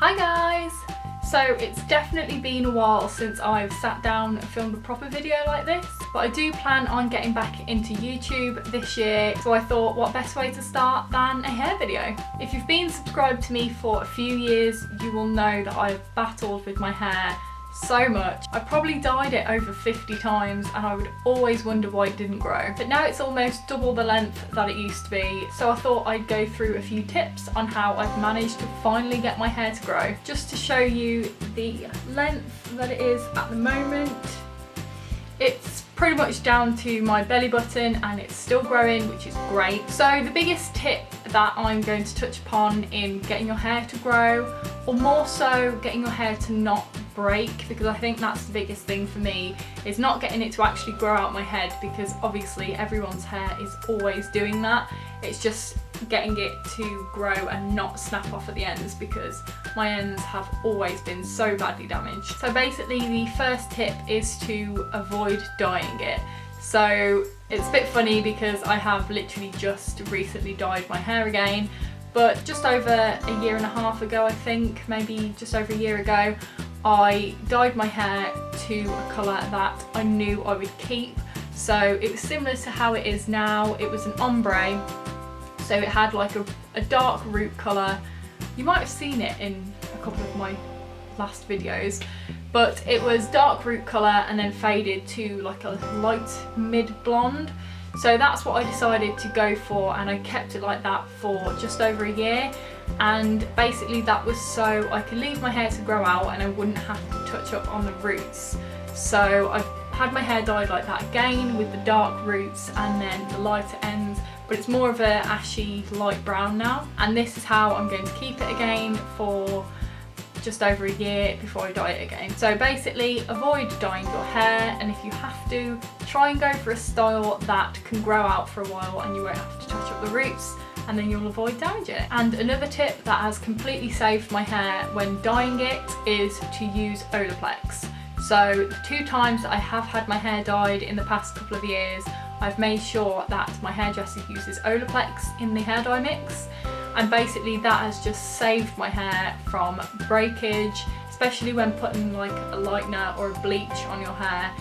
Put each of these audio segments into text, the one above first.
Hi guys! So it's definitely been a while since I've sat down and filmed a proper video like this, but I do plan on getting back into YouTube this year, so I thought what best way to start than a hair video. If you've been subscribed to me for a few years, you will know that I've battled with my hair so much. I probably dyed it over 50 times and I would always wonder why it didn't grow. But now it's almost double the length that it used to be, so I thought I'd go through a few tips on how I've managed to finally get my hair to grow. Just to show you the length that it is at the moment. It's pretty much down to my belly button and it's still growing, which is great. So the biggest tip that I'm going to touch upon in getting your hair to grow, or more so getting your hair to not break, because I think that's the biggest thing for me, is not getting it to actually grow out my head, because obviously everyone's hair is always doing that. It's just getting it to grow and not snap off at the ends, because my ends have always been so badly damaged. So basically the first tip is to avoid dyeing it. So it's a bit funny because I have literally just recently dyed my hair again, but just over a year and a half ago, I think, maybe just over a year ago, I dyed my hair to a colour that I knew I would keep. So it was similar to how it is now. It was an ombre, so it had like a dark root colour. You might have seen it in a couple of my last videos, but it was dark root colour and then faded to like a light mid blonde. So that's what I decided to go for, and I kept it like that for just over a year. And basically that was so I could leave my hair to grow out and I wouldn't have to touch up on the roots. So I've had my hair dyed like that again with the dark roots and then the lighter ends, but it's more of a ashy light brown now. And this is how I'm going to keep it again for just over a year before I dye it again. So basically avoid dyeing your hair, and if you have to, try and go for a style that can grow out for a while and you won't have to touch up the roots, and then you'll avoid damage it. And another tip that has completely saved my hair when dyeing it is to use Olaplex. So the 2 times that I have had my hair dyed in the past couple of years, I've made sure that my hairdresser uses Olaplex in the hair dye mix. And basically that has just saved my hair from breakage, especially when putting like a lightener or a bleach on your hair.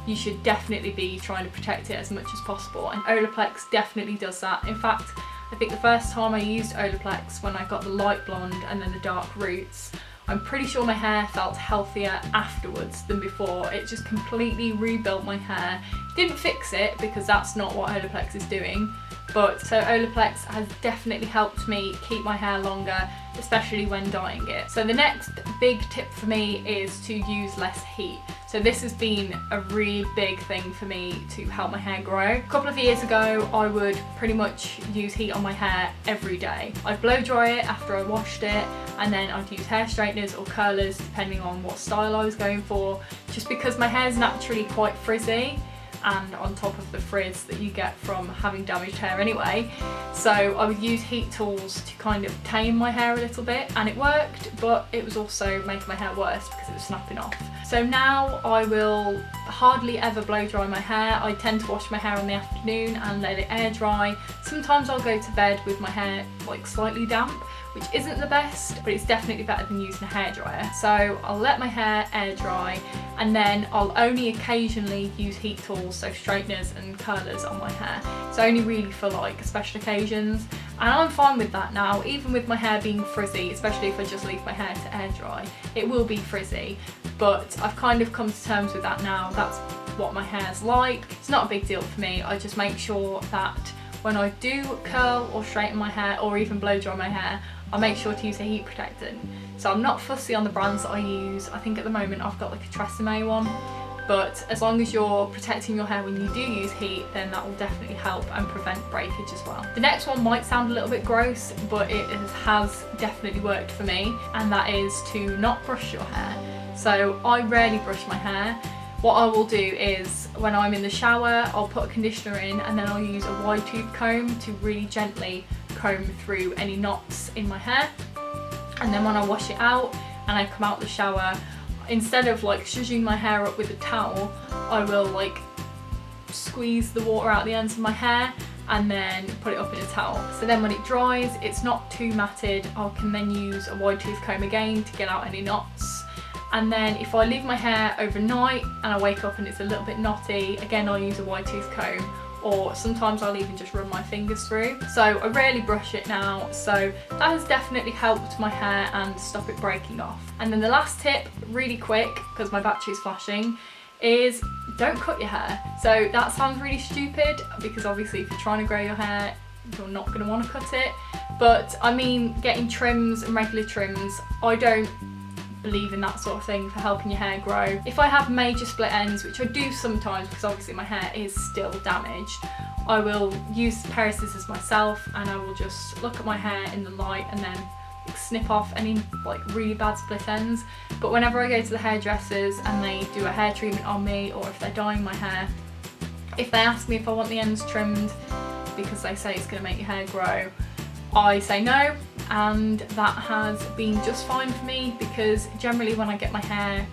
You should definitely be trying to protect it as much as possible, and Olaplex definitely does that. In fact, I think the first time I used Olaplex, when I got the light blonde and then the dark roots, I'm pretty sure my hair felt healthier afterwards than before. It just completely rebuilt my hair. Didn't fix it, because that's not what Olaplex is doing, but so Olaplex has definitely helped me keep my hair longer, especially when dyeing it. So the next big tip for me is to use less heat. So this has been a really big thing for me to help my hair grow. A couple of years ago, I would pretty much use heat on my hair every day. I'd blow dry it after I washed it, and then I'd use hair straighteners or curlers depending on what style I was going for, just because my hair is naturally quite frizzy, and on top of the frizz that you get from having damaged hair anyway. So I would use heat tools to kind of tame my hair a little bit, and it worked, but it was also making my hair worse because it was snapping off. So now I will hardly ever blow dry my hair. I tend to wash my hair in the afternoon and let it air dry. Sometimes I'll go to bed with my hair like slightly damp, which isn't the best, but it's definitely better than using a hairdryer. So I'll let my hair air dry, and then I'll only occasionally use heat tools, so straighteners and curlers on my hair. It's only really for like special occasions, and I'm fine with that now, even with my hair being frizzy, especially if I just leave my hair to air dry. It will be frizzy, but I've kind of come to terms with that now. That's what my hair's like. It's not a big deal for me. I just make sure that when I do curl or straighten my hair or even blow dry my hair, I make sure to use a heat protectant. So I'm not fussy on the brands that I use. I think at the moment I've got like a Tresemme one, but as long as you're protecting your hair when you do use heat, then that will definitely help and prevent breakage as well. The next one might sound a little bit gross, but it has definitely worked for me, and that is to not brush your hair. So I rarely brush my hair. What I will do is, when I'm in the shower, I'll put a conditioner in, and then I'll use a wide tooth comb to really gently comb through any knots in my hair. And then when I wash it out and I come out the shower, instead of like shushing my hair up with a towel, I will like squeeze the water out the ends of my hair and then put it up in a towel. So then when it dries, it's not too matted. I can then use a wide tooth comb again to get out any knots. And then if I leave my hair overnight and I wake up and it's a little bit knotty, again I'll use a wide tooth comb, or sometimes I'll even just run my fingers through. So I rarely brush it now, so that has definitely helped my hair and stop it breaking off. And then the last tip, really quick, because my battery's flashing, is don't cut your hair. So that sounds really stupid, because obviously if you're trying to grow your hair, you're not going to want to cut it. But I mean, getting trims and regular trims, I don't believe in that sort of thing for helping your hair grow. If I have major split ends, which I do sometimes because obviously my hair is still damaged, I will use a pair of scissors myself, and I will just look at my hair in the light and then snip off any like really bad split ends. But whenever I go to the hairdressers and they do a hair treatment on me, or if they're dyeing my hair, if they ask me if I want the ends trimmed because they say it's going to make your hair grow, I say no, and that has been just fine for me, because generally when I get my hair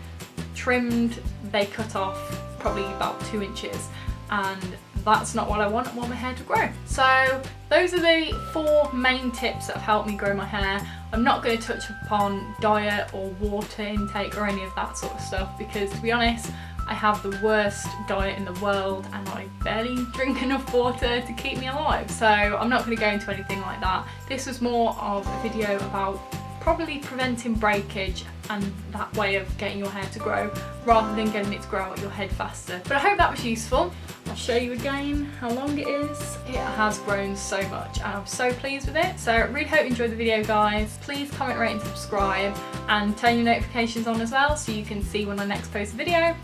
trimmed they cut off probably about 2 inches, and that's not what I want. I want my hair to grow. So those are the 4 main tips that have helped me grow my hair. I'm not going to touch upon diet or water intake or any of that sort of stuff, because to be honest, I have the worst diet in the world and I barely drink enough water to keep me alive. So I'm not going to go into anything like that. This was more of a video about probably preventing breakage and that way of getting your hair to grow, rather than getting it to grow out your head faster. But I hope that was useful. I'll show you again how long it is. It has grown so much and I'm so pleased with it. So I really hope you enjoyed the video, guys. Please comment, rate and subscribe, and turn your notifications on as well so you can see when I next post a video.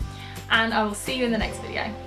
And I will see you in the next video.